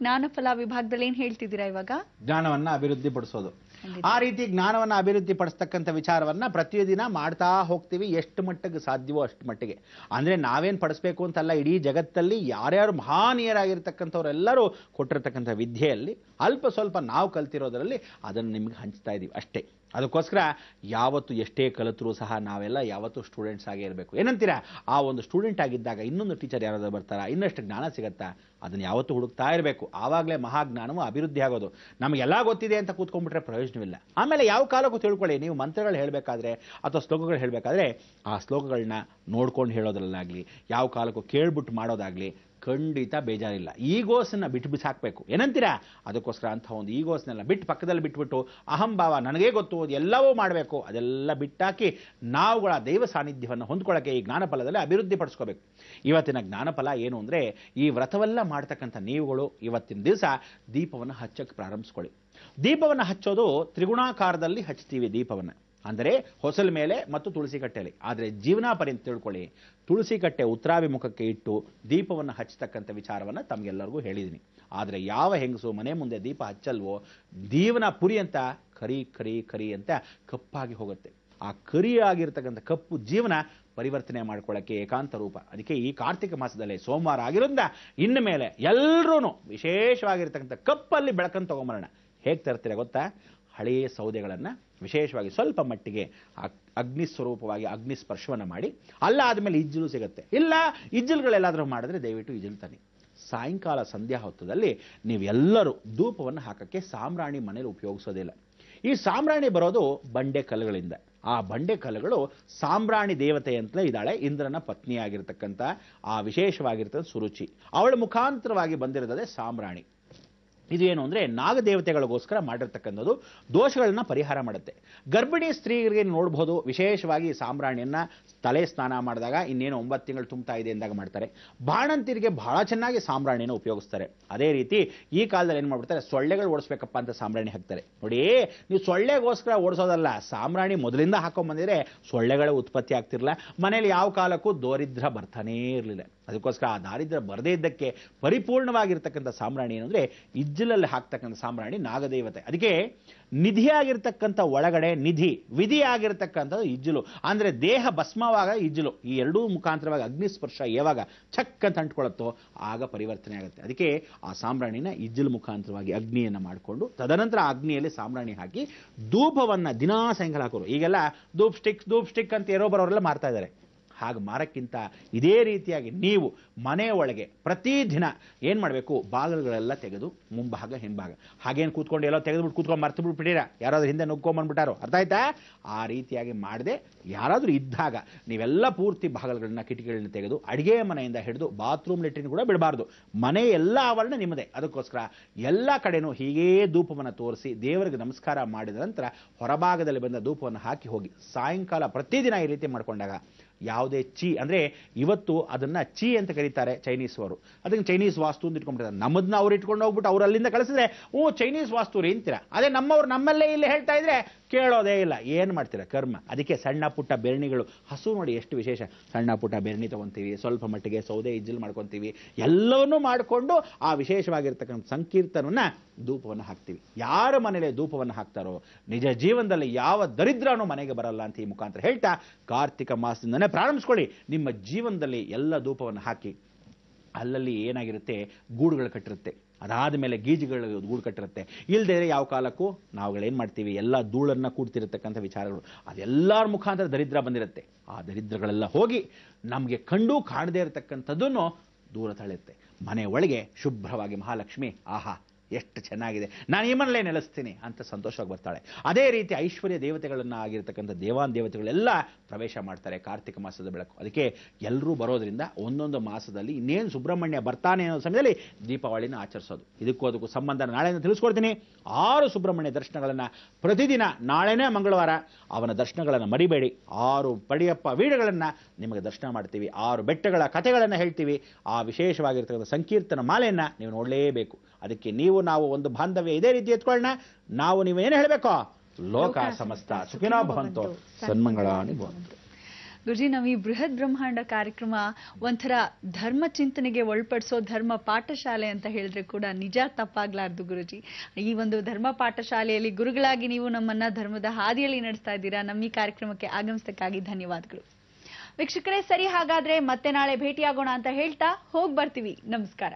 ಜ್ಞಾನಫಲ ವಿಭಾಗದಲ್ಲಿ ಏನ್ ಹೇಳ್ತಿದ್ದೀರಾ ಇವಾಗ? ಜ್ಞಾನವನ್ನ ಅಭಿವೃದ್ಧಿ ಪಡಿಸೋದು. ಆ ರೀತಿ ಜ್ಞಾನವನ್ನ ಅಭಿವೃದ್ಧಿ ಪಡಿಸ್ತಕ್ಕಂಥ ವಿಚಾರವನ್ನ ಪ್ರತಿದಿನ ಮಾಡ್ತಾ ಹೋಗ್ತೀವಿ, ಎಷ್ಟು ಮಟ್ಟಿಗೆ ಸಾಧ್ಯವೋ ಅಷ್ಟು ಮಟ್ಟಿಗೆ. ಅಂದ್ರೆ ನಾವೇನ್ ಪಡಿಸ್ಬೇಕು ಅಂತಲ್ಲ, ಇಡೀ ಜಗತ್ತಲ್ಲಿ ಯಾರ್ಯಾರು ಮಹಾನೀಯರಾಗಿರ್ತಕ್ಕಂಥವ್ರೆಲ್ಲರೂ ಕೊಟ್ಟಿರ್ತಕ್ಕಂಥ ವಿದ್ಯೆಯಲ್ಲಿ ಅಲ್ಪ ಸ್ವಲ್ಪ ನಾವು ಕಲ್ತಿರೋದರಲ್ಲಿ ಅದನ್ನು ನಿಮ್ಗೆ ಹಂಚ್ತಾ ಇದೀವಿ ಅಷ್ಟೇ. ಅದಕ್ಕೋಸ್ಕರ ಯಾವತ್ತು ಎಷ್ಟೇ ಕಲಿತರೂ ಸಹ ನಾವೆಲ್ಲ ಯಾವತ್ತು ಸ್ಟೂಡೆಂಟ್ಸ್ ಆಗೇ ಇರಬೇಕು. ಏನಂತೀರಾ? ಆ ಒಂದು ಸ್ಟೂಡೆಂಟ್ ಆಗಿದ್ದಾಗ ಇನ್ನೊಂದು ಟೀಚರ್ ಯಾರಾದ್ರೂ ಬರ್ತಾರಾ, ಇನ್ನಷ್ಟು ಜ್ಞಾನ ಸಿಗತ್ತಾ, ಅದನ್ನ ಯಾವತ್ತೂ ಹುಡುಕ್ತಾ ಇರಬೇಕು. ಆವಾಗಲೇ ಮಹಾಜ್ಞಾನವು ಅಭಿವೃದ್ಧಿ ಆಗೋದು. ನಮಗೆಲ್ಲ ಗೊತ್ತಿದೆ ಅಂತ ಕೂತ್ಕೊಂಡ್ಬಿಟ್ರೆ ಪ್ರಯೋಜನವಿಲ್ಲ. ಆಮೇಲೆ ಯಾವ ಕಾಲಕ್ಕೂ ತಿಳ್ಕೊಳ್ಳಿ, ನೀವು ಮಂತ್ರಗಳು ಹೇಳಬೇಕಾದ್ರೆ ಅಥವಾ ಶ್ಲೋಕಗಳು ಹೇಳಬೇಕಾದ್ರೆ ಆ ಶ್ಲೋಕಗಳನ್ನ ನೋಡ್ಕೊಂಡು ಹೇಳೋದ್ರಲ್ಲಾಗಲಿ, ಯಾವ ಕಾಲಕ್ಕೂ ಕೇಳ್ಬಿಟ್ಟು ಮಾಡೋದಾಗ್ಲಿ ಖಂಡಿತ ಬೇಜಾರಿಲ್ಲ. ಈಗೋಸನ್ನ ಬಿಟ್ಟು ಬಿಸಾಕಬೇಕು. ಏನಂತೀರಾ? ಅದಕ್ಕೋಸ್ಕರ ಅಂಥ ಒಂದು ಈಗೋಸ್ನೆಲ್ಲ ಬಿಟ್ಟು ಪಕ್ಕದಲ್ಲಿ ಬಿಟ್ಬಿಟ್ಟು ಅಹಂಭಾವ, ನನಗೇ ಗೊತ್ತು ಎಲ್ಲವೂ ಮಾಡಬೇಕು, ಅದೆಲ್ಲ ಬಿಟ್ಟಾಕಿ ನಾವುಗಳ ದೈವ ಸಾನ್ನಿಧ್ಯವನ್ನು ಹೊಂದ್ಕೊಳ್ಳೋಕ್ಕೆ ಈ ಜ್ಞಾನಫಲದಲ್ಲಿ ಅಭಿವೃದ್ಧಿ ಪಡಿಸ್ಕೋಬೇಕು. ಇವತ್ತಿನ ಜ್ಞಾನಫಲ ಏನು ಅಂದರೆ, ಈ ವ್ರತವೆಲ್ಲ ಮಾಡ್ತಕ್ಕಂಥ ನೀವುಗಳು ಇವತ್ತಿನ ದಿವಸ ದೀಪವನ್ನು ಹಚ್ಚಕ್ಕೆ ಪ್ರಾರಂಭಿಸ್ಕೊಳ್ಳಿ. ದೀಪವನ್ನು ಹಚ್ಚೋದು ತ್ರಿಗುಣಾಕಾರದಲ್ಲಿ ಹಚ್ತೀವಿ ದೀಪವನ್ನು, ಅಂದರೆ ಹೊಸಲ ಮೇಲೆ ಮತ್ತು ತುಳಸಿ ಕಟ್ಟೆಯಲ್ಲಿ. ಆದರೆ ಜೀವನ ಪರ್ಯಂತ ತಿಳ್ಕೊಳ್ಳಿ, ತುಳಸಿ ಕಟ್ಟೆ ಉತ್ತರಾಭಿಮುಖಕ್ಕೆ ಇಟ್ಟು ದೀಪವನ್ನು ಹಚ್ಚತಕ್ಕಂಥ ವಿಚಾರವನ್ನು ತಮಗೆಲ್ಲರಿಗೂ ಹೇಳಿದ್ದೀನಿ. ಆದರೆ ಯಾವ ಹೆಂಗಸು ಮನೆ ಮುಂದೆ ದೀಪ ಹಚ್ಚಲ್ವೋ ಜೀವನ ಪುರಿ ಅಂತ ಕರಿ ಕರಿ ಕರಿ ಅಂತ ಕಪ್ಪಾಗಿ ಹೋಗುತ್ತೆ. ಆ ಕರಿಯಾಗಿರ್ತಕ್ಕಂಥ ಕಪ್ಪು ಜೀವನ ಪರಿವರ್ತನೆ ಮಾಡ್ಕೊಳ್ಳೋಕ್ಕೆ ಏಕಾಂತ ರೂಪ. ಅದಕ್ಕೆ ಈ ಕಾರ್ತಿಕ ಮಾಸದಲ್ಲಿ ಸೋಮವಾರ ಆಗಿರೋದ್ರಿಂದ ಇನ್ನು ಮೇಲೆ ಎಲ್ಲರೂ ವಿಶೇಷವಾಗಿರ್ತಕ್ಕಂಥ ಕಪ್ಪಲ್ಲಿ ಬೆಳಕನ್ನು ತಗೊಂಬರೋಣ. ಹೇಗೆ ತರ್ತೀರಾ ಗೊತ್ತಾ? ಹಳೆಯ ಸೌದೆಗಳನ್ನು ವಿಶೇಷವಾಗಿ ಸ್ವಲ್ಪ ಮಟ್ಟಿಗೆ ಅಗ್ನಿ ಸ್ವರೂಪವಾಗಿ ಅಗ್ನಿ ಸ್ಪರ್ಶವನ್ನು ಮಾಡಿ, ಅಲ್ಲ ಆದಮೇಲೆ ಇಜ್ಜಲು ಸಿಗುತ್ತೆ. ಇಲ್ಲ ಇಜ್ಜಲುಗಳೆಲ್ಲಾದರೂ ಮಾಡಿದ್ರೆ ದಯವಿಟ್ಟು ಇಜ್ಜಲು ತನ್ನಿ. ಸಾಯಂಕಾಲ ಸಂಧ್ಯಾ ಹೊತ್ತದಲ್ಲಿ ನೀವೆಲ್ಲರೂ ಧೂಪವನ್ನು ಹಾಕೋಕ್ಕೆ ಸಾಂಬ್ರಾಣಿ ಮನೇಲಿ ಉಪಯೋಗಿಸೋದಿಲ್ಲ. ಈ ಸಾಂಬ್ರಾಣಿ ಬರೋದು ಬಂಡೆ ಕಲ್ಲುಗಳಿಂದ. ಆ ಬಂಡೆ ಕಲ್ಲುಗಳು ಸಾಂಬ್ರಾಣಿ ದೇವತೆ ಅಂತಲೇ ಇದ್ದಾಳೆ, ಇಂದ್ರನ ಪತ್ನಿಯಾಗಿರ್ತಕ್ಕಂಥ ಆ ವಿಶೇಷವಾಗಿರ್ತಕ್ಕಂಥ ಸುರುಚಿ, ಅವಳ ಮುಖಾಂತರವಾಗಿ ಬಂದಿರೋದೇ ಸಾಂಬ್ರಾಣಿ. ಇದೇನು ಅಂದರೆ ನಾಗದೇವತೆಗಳಿಗೋಸ್ಕರ ಮಾಡಿರ್ತಕ್ಕಂಥದ್ದು, ದೋಷಗಳನ್ನ ಪರಿಹಾರ ಮಾಡುತ್ತೆ. ಗರ್ಭಿಣಿ ಸ್ತ್ರೀಯರಿಗೆ ನೋಡ್ಬೋದು, ವಿಶೇಷವಾಗಿ ಸಾಂಬ್ರಾಣಿಯನ್ನು ತಲೆ ಸ್ನಾನ ಮಾಡಿದಾಗ, ಇನ್ನೇನು 9 ತಿಂಗಳು ತುಂಬ್ತಾ ಇದೆ ಎಂದಾಗ ಮಾಡ್ತಾರೆ. ಬಾಣಂತಿರಿಗೆ ಬಹಳ ಚೆನ್ನಾಗಿ ಸಾಂಬ್ರಾಣಿಯನ್ನು ಉಪಯೋಗಿಸ್ತಾರೆ. ಅದೇ ರೀತಿ ಈ ಕಾಲದಲ್ಲಿ ಏನು ಮಾಡ್ಬಿಡ್ತಾರೆ, ಸೊಳ್ಳೆಗಳು ಓಡಿಸ್ಬೇಕಪ್ಪ ಅಂತ ಸಾಂಬ್ರಾಣಿ ಹಾಕ್ತಾರೆ. ನೋಡಿ, ನೀವು ಸೊಳ್ಳೆಗೋಸ್ಕರ ಓಡಿಸೋದಲ್ಲ, ಸಾಂಬ್ರಾಣಿ ಮೊದಲಿಂದ ಹಾಕೊಂಡ್ಬಂದಿದ್ರೆ ಸೊಳ್ಳೆಗಳ ಉತ್ಪತ್ತಿ ಆಗ್ತಿರಲಿಲ್ಲ, ಮನೇಲಿ ಯಾವ ಕಾಲಕ್ಕೂ ದೋರಿದ್ರ ಬರ್ತಾನೇ ಇರಲಿಲ್ಲ. ಅದಕ್ಕೋಸ್ಕರ ಆ ದಾರಿದ್ರ್ಯ ಬರದೇ ಇದ್ದಕ್ಕೆ ಪರಿಪೂರ್ಣವಾಗಿರ್ತಕ್ಕಂಥ ಸಾಂಬ್ರಾಣಿ ಏನಂದರೆ ಇಜ್ಜಲಲ್ಲಿ ಹಾಕ್ತಕ್ಕಂಥ ಸಾಂಬ್ರಾಣಿ ನಾಗದೇವತೆ. ಅದಕ್ಕೆ ನಿಧಿಯಾಗಿರ್ತಕ್ಕಂಥ ಒಳಗಡೆ ನಿಧಿ, ವಿಧಿಯಾಗಿರ್ತಕ್ಕಂಥದ್ದು ಇಜ್ಜಲು. ಅಂದರೆ ದೇಹ ಭಸ್ಮವಾಗ ಇಜ್ಜಲು, ಈ ಎರಡೂ ಮುಖಾಂತರವಾಗಿ ಅಗ್ನಿಸ್ಪರ್ಶ ಯಾವಾಗ ಚಕ್ ಅಂತ ಅಂಟ್ಕೊಳ್ಳುತ್ತೋ ಆಗ ಪರಿವರ್ತನೆ ಆಗುತ್ತೆ. ಅದಕ್ಕೆ ಆ ಸಾಂಬ್ರಾಣಿನ ಇಜ್ಜಲು ಮುಖಾಂತರವಾಗಿ ಅಗ್ನಿಯನ್ನು ಮಾಡಿಕೊಂಡು ತದನಂತರ ಅಗ್ನಿಯಲ್ಲಿ ಸಾಂಬ್ರಾಣಿ ಹಾಕಿ ಧೂಪವನ್ನು ದಿನಾ ಸಾಯಂಕಾಲ ಹಾಕೋರು. ಈಗೆಲ್ಲ ಧೂಪ್ ಸ್ಟಿಕ್ ಅಂತ ಏನೋ ಬರೋರೆಲ್ಲ ಮಾರ್ತಾ ಇದ್ದಾರೆ. ಹಾಗೆ ಮಾರಕ್ಕಿಂತ ಇದೇ ರೀತಿಯಾಗಿ ನೀವು ಮನೆಯ ಒಳಗೆ ಪ್ರತಿದಿನ ಏನು ಮಾಡಬೇಕು, ಬಾಗಿಲುಗಳೆಲ್ಲ ತೆಗೆದು ಮುಂಭಾಗ ಹಿಂಭಾಗ ಹಾಗೇನು ಕೂತ್ಕೊಂಡು ಎಲ್ಲೋ ತೆಗೆದುಬಿಟ್ಟು ಕೂತ್ಕೊಂಡು ಮರ್ತು ಬಿಟ್ಬಿಟ್ಟಿರ, ಯಾರಾದ್ರೂ ಹಿಂದೆ ನುಗ್ಕೊಂಬಂದ್ಬಿಟ್ಟಾರೋ, ಅರ್ಥ ಆಯ್ತಾ? ಆ ರೀತಿಯಾಗಿ ಮಾಡದೆ ಯಾರಾದರೂ ಇದ್ದಾಗ ನೀವೆಲ್ಲ ಪೂರ್ತಿ ಬಾಗಿಲುಗಳನ್ನ ಕಿಟಕಿಗಳನ್ನ ತೆಗೆದು ಅಡುಗೆ ಮನೆಯಿಂದ ಹಿಡಿದು ಬಾತ್ರೂಮ್ ಲೆಟ್ರಿನ್ ಕೂಡ ಬಿಡಬಾರ್ದು. ಮನೆ ಎಲ್ಲ ಆವರಣ ನಿಮ್ಮದೇ. ಅದಕ್ಕೋಸ್ಕರ ಎಲ್ಲ ಕಡೆನೂ ಹೀಗೇ ಧೂಪವನ್ನು ತೋರಿಸಿ ದೇವರಿಗೆ ನಮಸ್ಕಾರ ಮಾಡಿದ ನಂತರ ಹೊರಭಾಗದಲ್ಲಿ ಬಂದ ಧೂಪವನ್ನು ಹಾಕಿ ಹೋಗಿ ಸಾಯಂಕಾಲ ಪ್ರತಿದಿನ ಈ ರೀತಿ ಮಾಡಿಕೊಂಡಾಗ ಯಾವುದೇ ಚಿ ಅಂದರೆ ಇವತ್ತು ಅದನ್ನು ಚಿ ಅಂತ ಕರೀತಾರೆ ಚೈನೀಸ್ ಅವರು, ಅದಕ್ಕೆ ಚೈನೀಸ್ ವಾಸ್ತು ಅಂತ ಇಟ್ಕೊಂಡ್ಬಿಡ್ತಾರೆ. ನಮ್ಮದನ್ನ ಅವ್ರು ಇಟ್ಕೊಂಡು ಹೋಗ್ಬಿಟ್ಟು ಅವ್ರು ಅಲ್ಲಿಂದ ಕಳಿಸಿದ್ರೆ ಚೈನೀಸ್ ವಾಸ್ತು ರೀ ಅಂತೀರ. ಅದೇ ನಮ್ಮವ್ರು ನಮ್ಮಲ್ಲೇ ಇಲ್ಲಿ ಹೇಳ್ತಾ ಇದ್ರೆ ಕೇಳೋದೇ ಇಲ್ಲ, ಏನು ಮಾಡ್ತೀರಾ ಕರ್ಮ. ಅದಕ್ಕೆ ಸಣ್ಣ ಪುಟ್ಟ ಬೆರಣಿಗಳು, ಹಸು ನೋಡಿ ಎಷ್ಟು ವಿಶೇಷ, ಸಣ್ಣ ಪುಟ್ಟ ಬೆರಣಿ ತೊಗೊತೀವಿ, ಸ್ವಲ್ಪ ಮಟ್ಟಿಗೆ ಸೌದೆ ಇಜ್ಜಲು ಮಾಡ್ಕೊತೀವಿ, ಎಲ್ಲವನ್ನೂ ಮಾಡಿಕೊಂಡು ಆ ವಿಶೇಷವಾಗಿರ್ತಕ್ಕಂಥ ಸಂಕೀರ್ತನವನ್ನು ಧೂಪವನ್ನು ಹಾಕ್ತೀವಿ. ಯಾರ ಮನೇಲಿ ಧೂಪವನ್ನು ಹಾಕ್ತಾರೋ ನಿಜ ಜೀವನದಲ್ಲಿ ಯಾವ ದರಿದ್ರನೂ ಮನೆಗೆ ಬರಲ್ಲ ಅಂತ ಈ ಮುಖಾಂತರ ಹೇಳ್ತಾ ಕಾರ್ತಿಕ ಮಾಸದಿಂದನೇ ಪ್ರಾರಂಭಿಸ್ಕೊಳ್ಳಿ. ನಿಮ್ಮ ಜೀವನದಲ್ಲಿ ಎಲ್ಲ ಧೂಪವನ್ನು ಹಾಕಿ, ಅಲ್ಲಲ್ಲಿ ಏನಾಗಿರುತ್ತೆ, ಗೂಡುಗಳು ಕಟ್ಟಿರುತ್ತೆ, ಅದಾದ ಮೇಲೆ ಗೀಜುಗಳು ಗೂಡು ಕಟ್ಟಿರುತ್ತೆ. ಇಲ್ಲದೇ ಯಾವ ಕಾಲಕ್ಕೂ ನಾವುಗಳೇನು ಮಾಡ್ತೀವಿ, ಎಲ್ಲ ಧೂಳನ್ನು ಕೂಡ್ತಿರತಕ್ಕಂಥ ವಿಚಾರಗಳು ಅದೆಲ್ಲರ ಮುಖಾಂತರ ದರಿದ್ರ ಬಂದಿರುತ್ತೆ. ಆ ದರಿದ್ರಗಳೆಲ್ಲ ಹೋಗಿ ನಮಗೆ ಕಂಡು ಕಾಣದೇ ಇರತಕ್ಕಂಥದ್ದನ್ನು ದೂರ ತಳ್ಳುತ್ತೆ. ಮನೆ ಒಳಗೆ ಶುಭ್ರವಾಗಿ ಮಹಾಲಕ್ಷ್ಮಿ, ಆಹಾ ಎಷ್ಟು ಚೆನ್ನಾಗಿದೆ, ನಾನು ಈ ಮನೇಲೇ ನೆಲೆಸ್ತೀನಿ ಅಂತ ಸಂತೋಷವಾಗಿ ಬರ್ತಾಳೆ. ಅದೇ ರೀತಿ ಐಶ್ವರ್ಯ ದೇವತೆಗಳನ್ನು ಆಗಿರ್ತಕ್ಕಂಥ ದೇವಾನ್ ದೇವತೆಗಳೆಲ್ಲ ಪ್ರವೇಶ ಮಾಡ್ತಾರೆ ಕಾರ್ತಿಕ ಮಾಸದ ಬೆಳಕು. ಅದಕ್ಕೆ ಎಲ್ಲರೂ ಬರೋದ್ರಿಂದ ಒಂದೊಂದು ಮಾಸದಲ್ಲಿ ಇನ್ನೇನು ಸುಬ್ರಹ್ಮಣ್ಯ ಬರ್ತಾನೆ ಅನ್ನೋ ಸಮಯದಲ್ಲಿ ದೀಪಾವಳಿನ ಆಚರಿಸೋದು. ಇದಕ್ಕೂ ಸಂಬಂಧ ನಾಳೆಯಿಂದ ತಿಳಿಸ್ಕೊಡ್ತೀನಿ. 6 ಸುಬ್ರಹ್ಮಣ್ಯ ದರ್ಶನಗಳನ್ನು ಪ್ರತಿದಿನ, ನಾಳೆನೇ ಮಂಗಳವಾರ, ಅವನ ದರ್ಶನಗಳನ್ನು ಮರಿಬೇಡಿ. 6 ಪಡಿಯಪ್ಪ ವೀಡುಗಳನ್ನು ನಿಮಗೆ ದರ್ಶನ ಮಾಡ್ತೀವಿ, 6 ಬೆಟ್ಟಗಳ ಕಥೆಗಳನ್ನು ಹೇಳ್ತೀವಿ. ಆ ವಿಶೇಷವಾಗಿರ್ತಕ್ಕಂಥ ಸಂಕೀರ್ತನ ಮಾಲೆಯನ್ನು ನೀವು ನೋಡಲೇಬೇಕು. ಅದಕ್ಕೆ ನಾವು ಒಂದು ಬಾಂಧವ್ಯ ಇದೇ ರೀತಿ ಎತ್ಕೊಳ್ಳೋಣ. ನೀವು ಏನು ಹೇಳಬೇಕು, ಲೋಕ ಸಮಸ್ತ ಸುಖಿನೋ ಭವಂತು, ಸನ್ಮಂಗಳಾನಿ ಭವಂತು. ಗುರುಜಿ, ನಾವು ಈ ಬೃಹತ್ ಬ್ರಹ್ಮಾಂಡ ಕಾರ್ಯಕ್ರಮ ಒಂಥರ ಧರ್ಮ ಚಿಂತನೆಗೆ ಒಳಪಡಿಸೋ ಧರ್ಮ ಪಾಠಶಾಲೆ ಅಂತ ಹೇಳಿದ್ರೆ ಕೂಡ ನಿಜ ತಪ್ಪಾಗ್ಲಾರ್ದು ಗುರುಜಿ. ಈ ಒಂದು ಧರ್ಮ ಪಾಠಶಾಲೆಯಲ್ಲಿ ಗುರುಗಳಾಗಿ ನೀವು ನಮ್ಮನ್ನ ಧರ್ಮದ ಹಾದಿಯಲ್ಲಿ ನಡೆಸ್ತಾ ಇದ್ದೀರಾ. ನಮ್ಮ ಈ ಕಾರ್ಯಕ್ರಮಕ್ಕೆ ಆಗಮಿಸಕ್ಕಾಗಿ ಧನ್ಯವಾದಗಳು. ವೀಕ್ಷಕರೇ, ಸರಿ, ಹಾಗಾದ್ರೆ ಮತ್ತೆ ನಾಳೆ ಭೇಟಿಯಾಗೋಣ ಅಂತ ಹೇಳ್ತಾ ಹೋಗ್ ಬರ್ತೀವಿ. ನಮಸ್ಕಾರ.